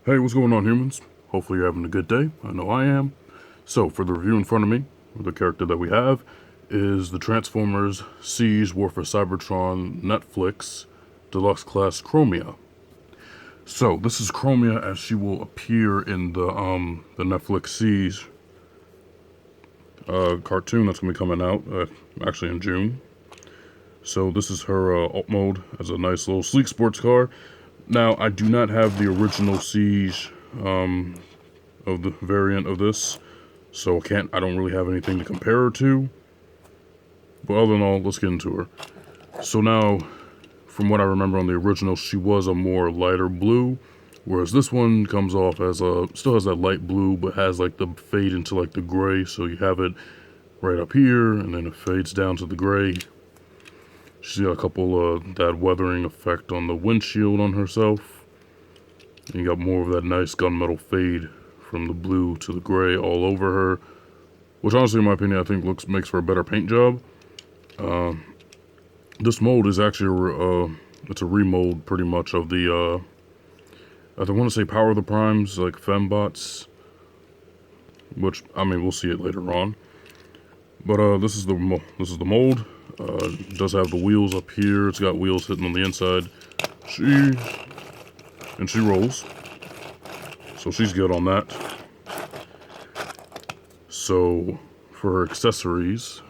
Hey, what's going on, humans? Hopefully you're having a good day. I know I am. So, for the review in front of me, the character that we have is the Transformers Siege War for Cybertron Netflix Deluxe Class Chormia. So, this is Chormia as she will appear in the Netflix Siege cartoon that's going to be coming out, actually in June. So, this is her alt mode as a nice little sleek sports car. Now, I do not have the original Siege of the variant of this, so I don't really have anything to compare her to. But other than all, let's get into her. So now, from what I remember on the original, she was a more lighter blue, whereas this one comes off as still has that light blue, but has like the fade into like the gray, so you have it right up here, and then it fades down to the gray. She's got a couple that weathering effect on the windshield on herself. And you got more of that nice gunmetal fade from the blue to the gray all over her, which honestly, in my opinion, I think makes for a better paint job. This mold is actually it's a remold pretty much of the I want to say Power of the Primes, like Fembots, which I mean we'll see it later on. But this is the mold. It does have the wheels up here. It's got wheels hitting on the inside. She rolls. So she's good on that. So for her accessories,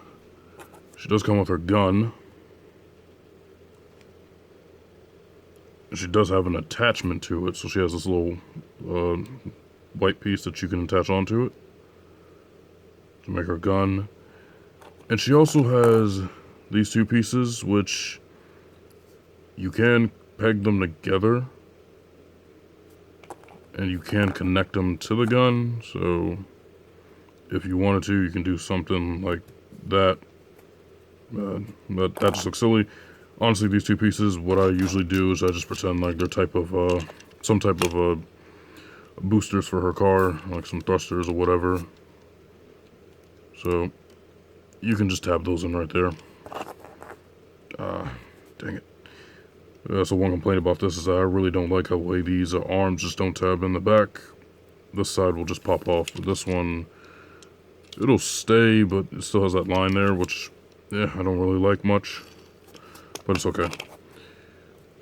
she does come with her gun. She does have an attachment to it, so she has this little white piece that you can attach onto it to make her gun. And she also has these two pieces, which you can peg them together, and you can connect them to the gun, so if you wanted to, you can do something like that. But that just looks silly. Honestly, these two pieces, what I usually do is I just pretend like they're some type of boosters for her car, like some thrusters or whatever. So you can just tab those in right there. Dang it. So one complaint about this is I really don't like how the way these arms just don't tab in the back. This side will just pop off, but this one, it'll stay, but it still has that line there, which, yeah, I don't really like much. But it's okay.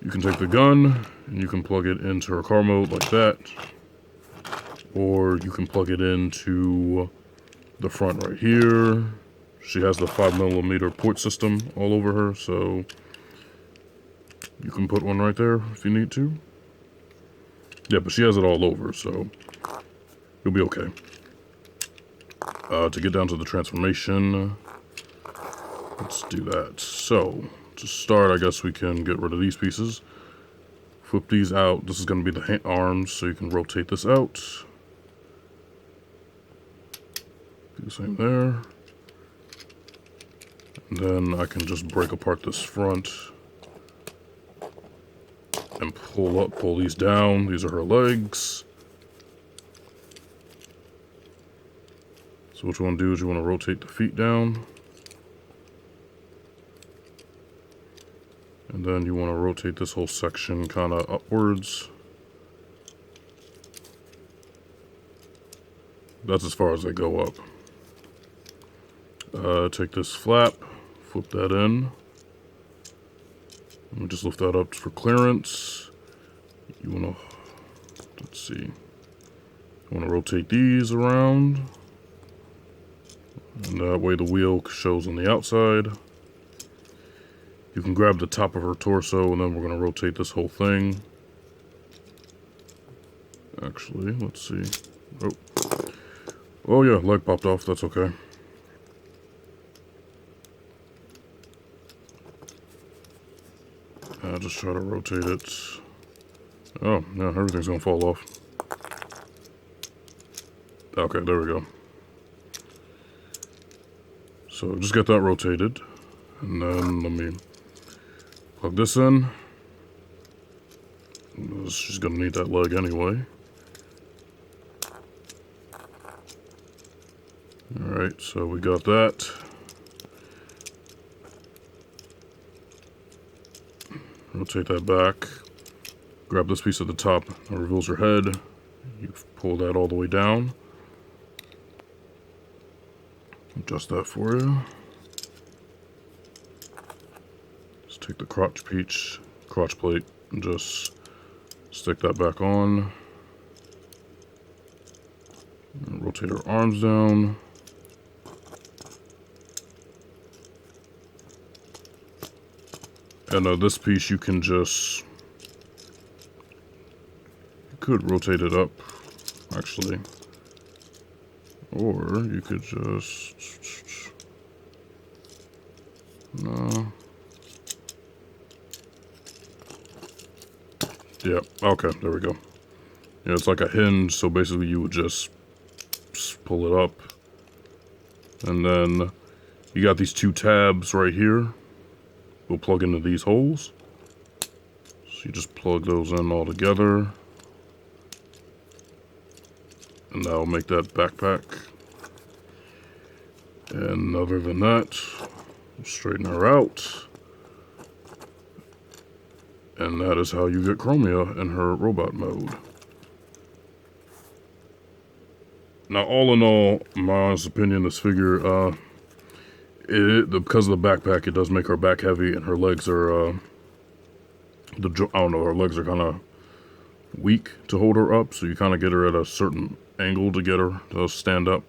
You can take the gun, and you can plug it into her car mode like that. Or you can plug it into the front right here. She has the 5mm port system all over her, so you can put one right there if you need to. Yeah, but she has it all over, so you'll be okay. To get down to the transformation, let's do that. So, to start, I guess we can get rid of these pieces. Flip these out. This is going to be the arms, so you can rotate this out. Do the same there. And then I can just break apart this front and pull these down. These are her legs. So what you want to do is you want to rotate the feet down. And then you want to rotate this whole section kind of upwards. That's as far as they go up. Take this flap, flip that in. Let me just lift that up for clearance. You want to, let's see. You want to rotate these around. And that way the wheel shows on the outside. You can grab the top of her torso, and then we're going to rotate this whole thing. Actually, let's see. Oh yeah, leg popped off. That's okay. Just try to rotate it. Oh, yeah, everything's going to fall off. Okay, there we go. So just get that rotated. And then let me plug this in. She's going to need that leg anyway. Alright, so we got that. Rotate that back. Grab this piece at the top that reveals her head. You pull that all the way down. Adjust that for you. Just take the crotch plate, and just stick that back on. And rotate her arms down. And this piece you can just... You could rotate it up, actually. Or you could just... No. Yeah, okay, there we go. Yeah, it's like a hinge, so basically you would just pull it up. And then you got these two tabs right here. We'll plug into these holes. So you just plug those in all together. And that'll make that backpack. And other than that, we'll straighten her out. And that is how you get Chormia in her robot mode. Now, all in all, in my honest opinion, this figure, because of the backpack, it does make her back heavy, and her legs are, I don't know, her legs are kind of weak to hold her up, so you kind of get her at a certain angle to get her to stand up.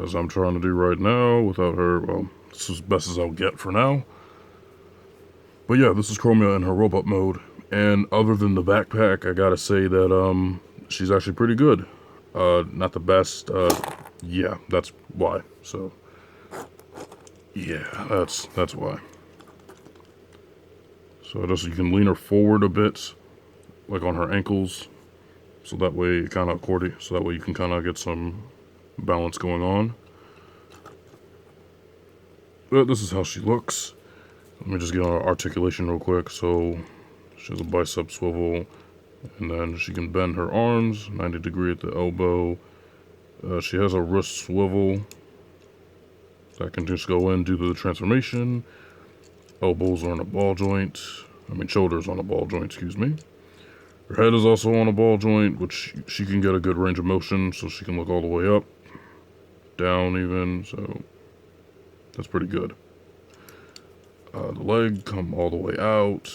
As I'm trying to do right now, without her, well, this is as best as I'll get for now. But yeah, this is Chormia in her robot mode, and other than the backpack, I gotta say that, she's actually pretty good. Not the best, yeah, that's why, so... Yeah, that's why. So just you can lean her forward a bit, like on her ankles, so that way kind of so that way you can kind of get some balance going on. But this is how she looks. Let me just get on her articulation real quick. So she has a bicep swivel, and then she can bend her arms 90 degree at the elbow. She has a wrist swivel. That can just go in due to the transformation. Elbows are on a ball joint. Shoulders on a ball joint, excuse me. Her head is also on a ball joint, which she can get a good range of motion, so she can look all the way up, down even, so that's pretty good. The leg come all the way out.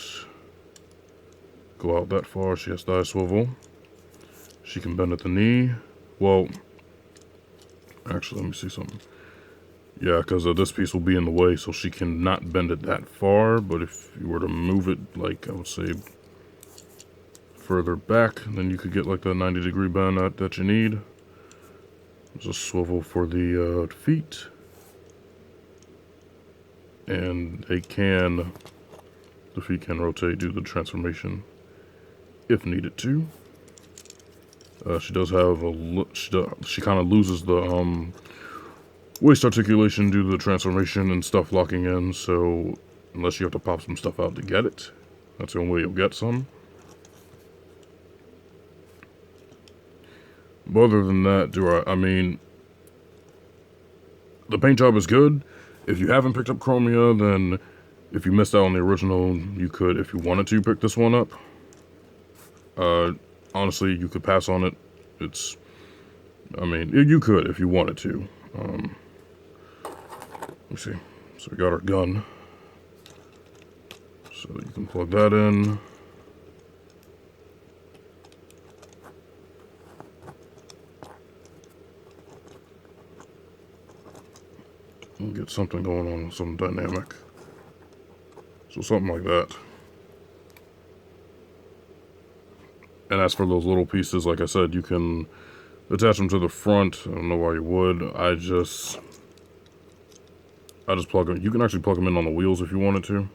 Go out that far. She has thigh swivel. She can bend at the knee. Well, actually, let me see something. Yeah, because this piece will be in the way, so she can not bend it that far. But if you were to move it, like, I would say, further back, then you could get, like, the 90-degree bend that you need. There's a swivel for the feet. And the feet can rotate due to the transformation, if needed to. She does have she kind of loses the, waist articulation due to the transformation and stuff locking in, so unless you have to pop some stuff out to get it, that's the only way you'll get some. But other than that, the paint job is good. If you haven't picked up Chormia, then if you missed out on the original, you could, if you wanted to, pick this one up. Honestly, you could pass on it. You could if you wanted to. Let me see. So we got our gun. So you can plug that in. We'll get something going on, some dynamic. So something like that. And as for those little pieces, like I said, you can attach them to the front. I don't know why you would. I just plug them. You can actually plug them in on the wheels if you wanted to.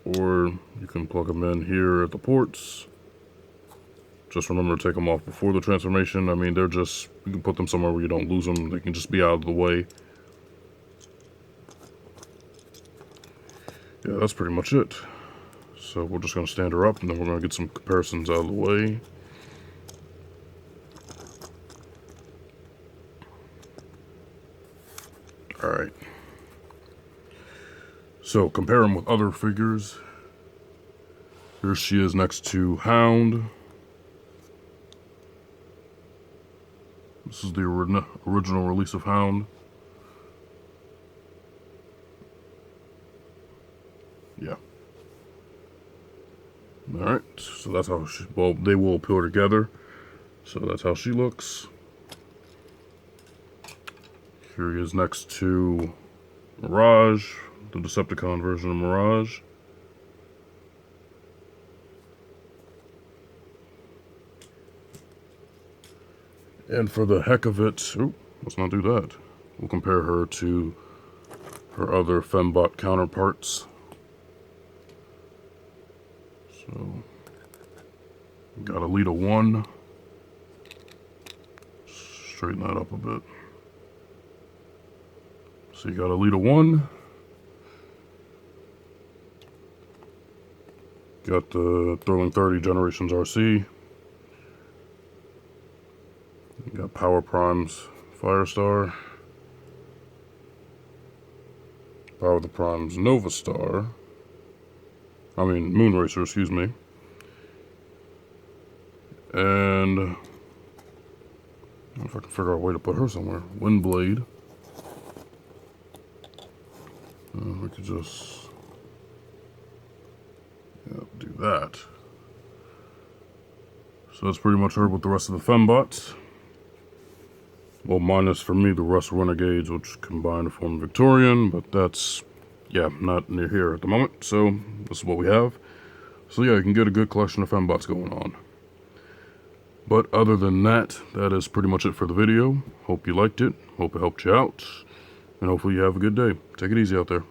Or you can plug them in here at the ports. Just remember to take them off before the transformation. You can put them somewhere where you don't lose them. They can just be out of the way. Yeah, that's pretty much it. So we're just going to stand her up, and then we're going to get some comparisons out of the way. Alright. So compare them with other figures. Here she is next to Hound. This is the original release of Hound. Yeah. Alright, so that's how she, well, they will appear together. So that's how she looks. Here he is next to Mirage, the Decepticon version of Mirage. And for the heck of it, let's not do that. We'll compare her to her other Fembot counterparts. So, got a lead of 1. Straighten that up a bit. So you got a lead of 1. Got the Thrilling 30 Generations RC. You got Power Prime's Firestar. Power of the Prime's Nova Star. I mean, Moonracer, excuse me. And I don't know if I can figure out a way to put her somewhere. Windblade. We could just do that. So that's pretty much her with the rest of the Fembots. Well, minus for me the Rust Renegades, which combine to form Victorian, but that's, yeah, not near here at the moment. So this is what we have. So yeah, you can get a good collection of Fembots going on. But other than that, that is pretty much it for the video. Hope you liked it. Hope it helped you out. And hopefully you have a good day. Take it easy out there.